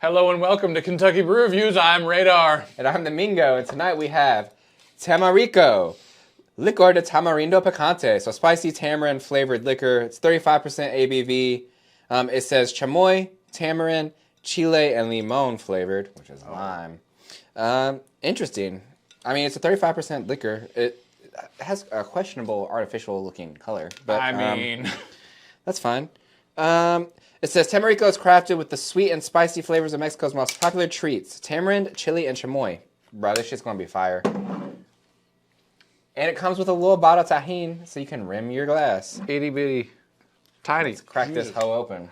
Hello and welcome to Kentucky Brew Reviews. I'm Radar. And I'm the Mingo, and tonight we have Tamarico, Licor de Tamarindo Picante, so spicy tamarind flavored liquor. It's 35% ABV. It says chamoy, tamarind, chile, and limon flavored, which is lime. Interesting. I mean, it's a 35% liquor. It has a questionable artificial looking color, but that's fine. It says Tamarico is crafted with the sweet and spicy flavors of Mexico's most popular treats: tamarind, chili, and chamoy. Bro, this shit's gonna be fire. And it comes with a little bottle of tahini, so you can rim your glass. Itty bitty. Tiny. Let's crack this hoe open.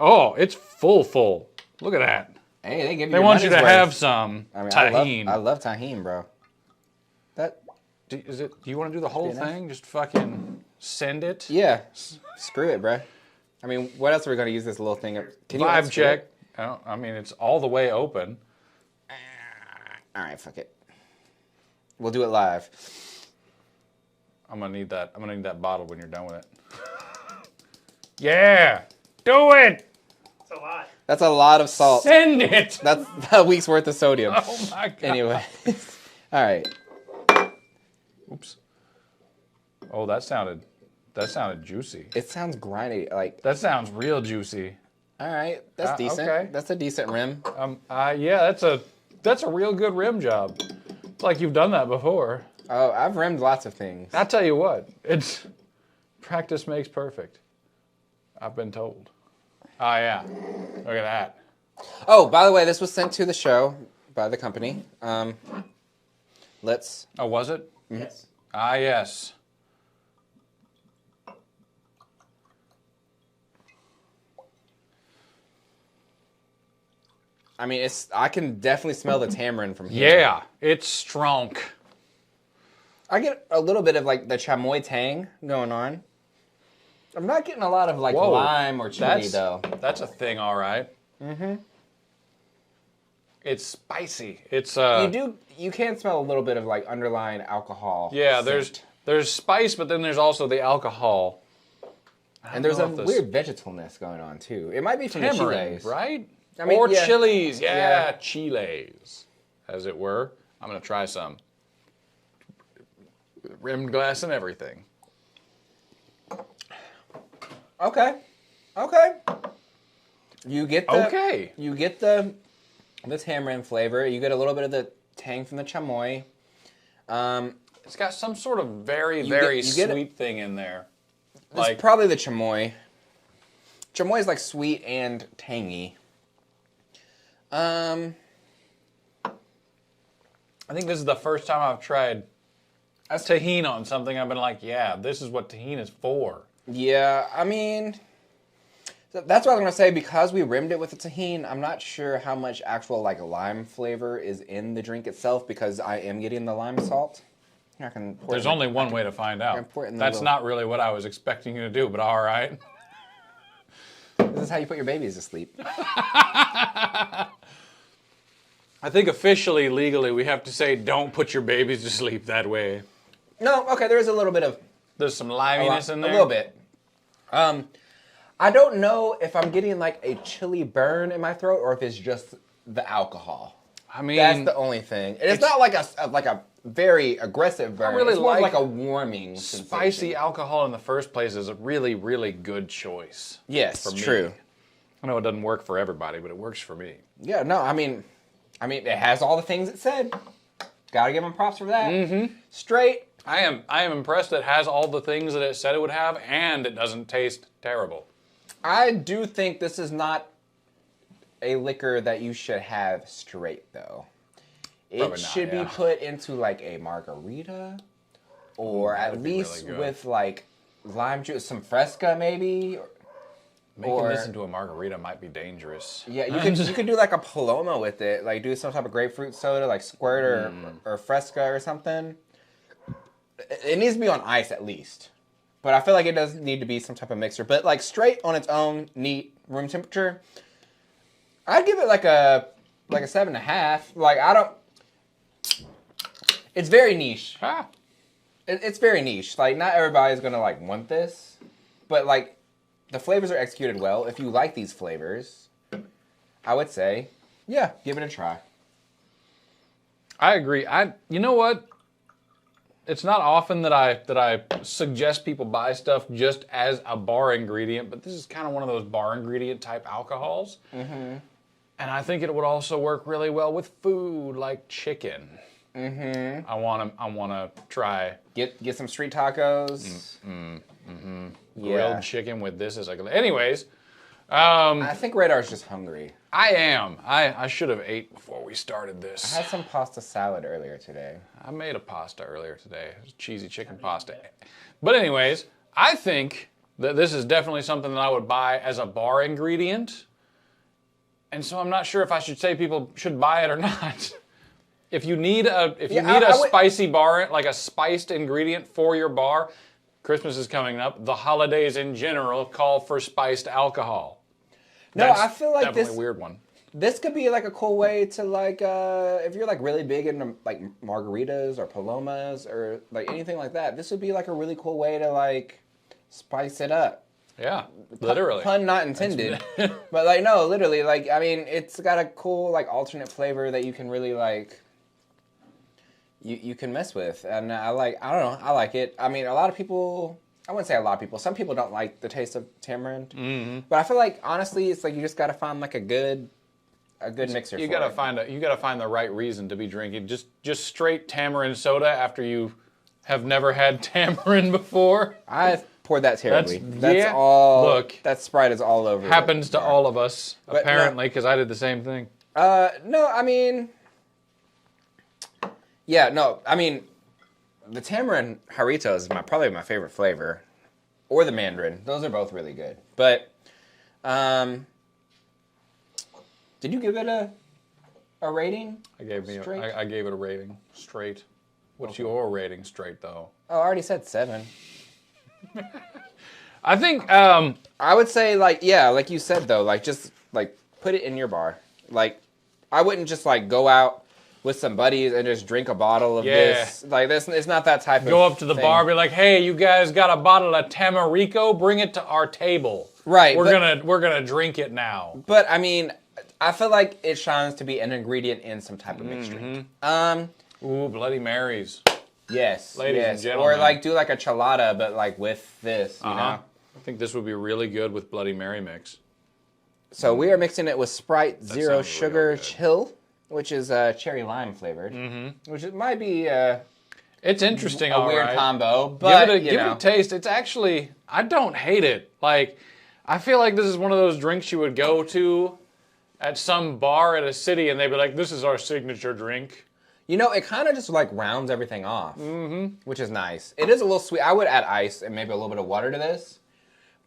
Oh, it's full. Look at that. Hey, they give you. They want you to have some tahini. I love tahini, bro. Do you want to do the whole thing? Just fucking send it? Yeah. Screw it, bro. I mean, what else are we going to use this little thing? Can you vibe check? I mean, it's all the way open. All right, fuck it. We'll do it live. I'm gonna need that. I'm gonna need that bottle when you're done with it. Yeah, do it. That's a lot. That's a lot of salt. Send it. That's a week's worth of sodium. Oh my god. Anyway, all right. Oops. Oh, that sounded juicy. It sounds grindy. Like that sounds real juicy. All right, that's decent. Okay. That's a decent rim. Yeah, that's a real good rim job. It's like you've done that before. Oh, I've rimmed lots of things. I'll tell you what, it's practice makes perfect. I've been told. Oh yeah, look at that. Oh, by the way, this was sent to the show by the company. Let's. Oh, was it? Yes. Yes. I mean, I can definitely smell the tamarind from here. Yeah, it's strong. I get a little bit of like the chamoy tang going on. I'm not getting a lot of like lime or chili though. That's a thing, all right. Mm-hmm. It's spicy. It's You can smell a little bit of like underlying alcohol. Yeah, scent. there's spice, but then there's also the alcohol. And there's a weird vegetalness going on too. It might be from tamarind, the chiles, right? I mean, or chilies, chiles, as it were. I'm gonna try some. Rimmed glass and everything. Okay. You get the tamarind flavor. You get a little bit of the tang from the chamoy. It's got some sort of very sweet thing in there. It's probably the chamoy. Chamoy is like sweet and tangy. I think this is the first time I've tried tahini on something. I've been like, yeah, this is what tahini is for. Yeah, I mean, that's what I was going to say. Because we rimmed it with the tahini, I'm not sure how much actual like lime flavor is in the drink itself, because I am getting the lime salt. There's only one way to find out. That's not really what I was expecting you to do, but all right. This is how you put your babies to sleep. I think officially, legally, we have to say don't put your babies to sleep that way. No, okay, there is a little bit of... There's some liminess in there? A little bit. I don't know if I'm getting like a chili burn in my throat or if it's just the alcohol. I mean... That's the only thing. It's not like a very aggressive burn. It's more like a warming spicy sensation. alcohol in the first place is a really, really good choice. Yes, for me. True. I know it doesn't work for everybody, but it works for me. Yeah, no, I mean, it has all the things it said. Gotta give them props for that. Mm-hmm. Straight. I am impressed that it has all the things that it said it would have, and it doesn't taste terrible. I do think this is not a liquor that you should have straight, though. It should be put into like a margarita, or at least with like lime juice, some Fresca maybe. Making this into a margarita might be dangerous. Yeah, you could do like a Paloma with it, like do some type of grapefruit soda, like Squirt or Fresca or something. It needs to be on ice at least, but I feel like it does need to be some type of mixer. But like straight on its own, neat, room temperature, I'd give it like a 7.5. Like I don't. It's very niche. It's very niche. Like not everybody's gonna like want this, but like the flavors are executed well. If you like these flavors, I would say Yeah, give it a try. I agree. You know what? It's not often that I suggest people buy stuff just as a bar ingredient, but this is kind of one of those bar ingredient type alcohols. Mm-hmm. And I think it would also work really well with food like chicken. Mm-hmm. I wanna try. Get some street tacos. Grilled chicken with this as anyways. I think Radar's just hungry. I am. I should have ate before we started this. I had some pasta salad earlier today. I made a pasta earlier today. It was cheesy chicken pasta. But anyways, I think that this is definitely something that I would buy as a bar ingredient. And so I'm not sure if I should say people should buy it or not. If you need a spicy bar, like a spiced ingredient for your bar, Christmas is coming up. The holidays in general call for spiced alcohol. That's I feel like definitely a weird one. This could be like a cool way to like, if you're like really big into like margaritas or palomas or like anything like that, this would be like a really cool way to like spice it up. Yeah, literally. Pun not intended. But like, no, literally, like, I mean, it's got a cool like alternate flavor that you can really like, you can mess with. And I don't know, I like it. I mean, a lot of people, I wouldn't say a lot of people, some people don't like the taste of tamarind. Mm-hmm. But I feel like, honestly, it's like you just got to find like a good mixer. You gotta find the right reason to be drinking. Just straight tamarind soda after you have never had tamarind before. I poured that terribly. That's all. Look, that Sprite is all over. Happens to all of us apparently, because I did the same thing. No, I mean, yeah, no, I mean, the tamarind Jarrito is probably my favorite flavor, or the mandarin. Those are both really good. But, did you give it a rating? I gave it a rating straight. What's your rating straight though? Oh, I already said 7. I think I would say like you said though, like just like put it in your bar. Like I wouldn't just like go out with some buddies and just drink a bottle of this. Like this, it's not that type of go up to the thing. bar, be like, hey, you guys got a bottle of Tamarico? Bring it to our table. Right. We're gonna drink it now. But I mean, I feel like it shines to be an ingredient in some type of mixed drink. Ooh, Bloody Marys. Yes, ladies and gentlemen. Or like do like a chelada, but like with this, you know. I think this would be really good with Bloody Mary mix. So we are mixing it with Sprite Zero Sugar Chill, which is cherry lime flavored, which it might be. It's interesting, a weird combo, but give it a taste. It's actually, I don't hate it. Like, I feel like this is one of those drinks you would go to at some bar at a city, and they'd be like, "This is our signature drink." You know, it kind of just like rounds everything off, which is nice. It is a little sweet. I would add ice and maybe a little bit of water to this,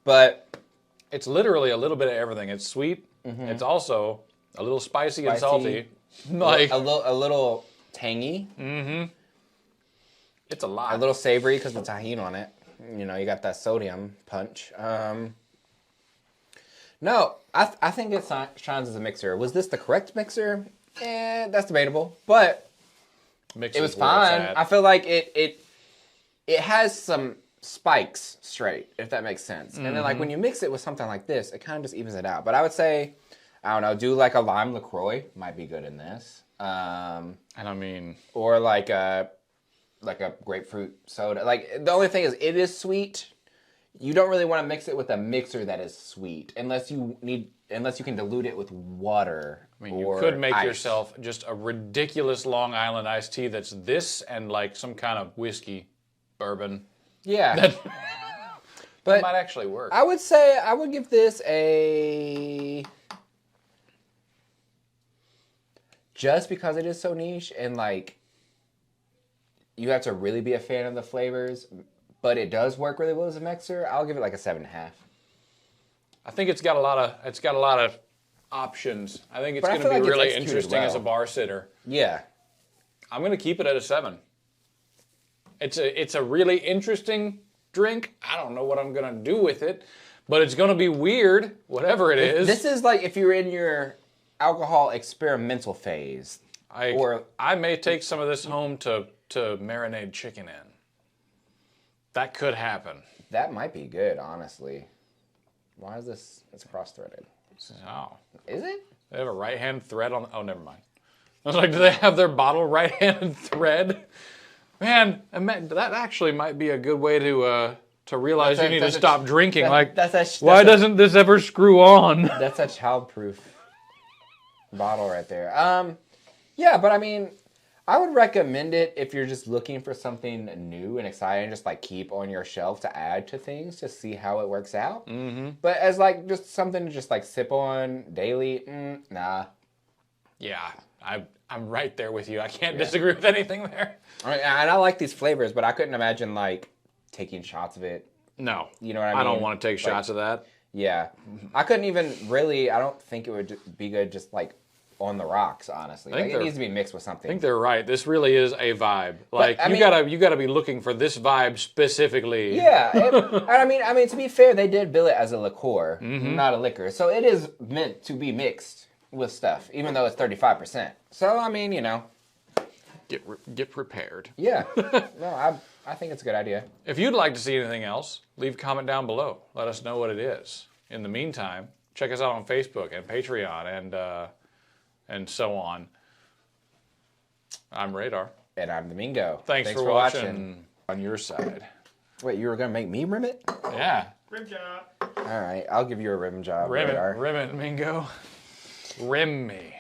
but it's literally a little bit of everything. It's sweet. It's also a little spicy and salty. Like a little tangy. It's a lot. A little savory because of the tahini on it. You know, you got that sodium punch. No, I think it shines as a mixer. Was this the correct mixer? That's debatable, but it was fine. I feel like it has some spikes straight, if that makes sense. And then like when you mix it with something like this, it kind of just evens it out. But I would say, I don't know, do like a lime LaCroix might be good in this. And I mean, or like a grapefruit soda. Like the only thing is, it is sweet. You don't really want to mix it with a mixer that is sweet, unless you can dilute it with water. I mean, you could make yourself just a ridiculous Long Island iced tea that's this and like some kind of whiskey, bourbon. Yeah. That might actually work. I would say I would give this a... Just because it is so niche and like you have to really be a fan of the flavors, but it does work really well as a mixer, I'll give it like a 7.5. I think it's got a lot of options. I think it's going to be really interesting as a bar sitter. Yeah. I'm going to keep it at a 7. It's a really interesting drink. I don't know what I'm going to do with it, but it's going to be weird, whatever it is. This is like if you're in your alcohol experimental phase. I may take some of this home to marinate chicken in. That could happen. That might be good, honestly. Why is this? It's cross-threaded. Oh. Is it? They have a right-hand thread on. Oh, never mind. I was like, do they have their bottle right-handed thread? Man, that actually might be a good way to realize you need to stop drinking. Why doesn't this ever screw on? That's a childproof bottle right there. Yeah, but I mean, I would recommend it if you're just looking for something new and exciting, just like keep on your shelf to add to things to see how it works out. Mm-hmm. But as like just something to just like sip on daily, nah. Yeah, I'm right there with you. I can't disagree with anything there. And I like these flavors, but I couldn't imagine like taking shots of it. No. You know what I mean? I don't want to take shots of that. Yeah. I couldn't even really, I don't think it would be good just like on the rocks, honestly. Like, it needs to be mixed with something. I think they're right. This really is a vibe. Like you gotta be looking for this vibe specifically. Yeah. I mean, to be fair, they did bill it as a liqueur, not a liquor. So it is meant to be mixed with stuff, even though it's 35%. So, I mean, you know. Get prepared. Yeah. No, I think it's a good idea. If you'd like to see anything else, leave a comment down below. Let us know what it is. In the meantime, check us out on Facebook and Patreon and so on. I'm Radar. And I'm Domingo. Thanks for watching on your side. Wait, you were going to make me rim it? Yeah. Rim job. All right, I'll give you a rim job, Rim Radar. it, Domingo. Rim me.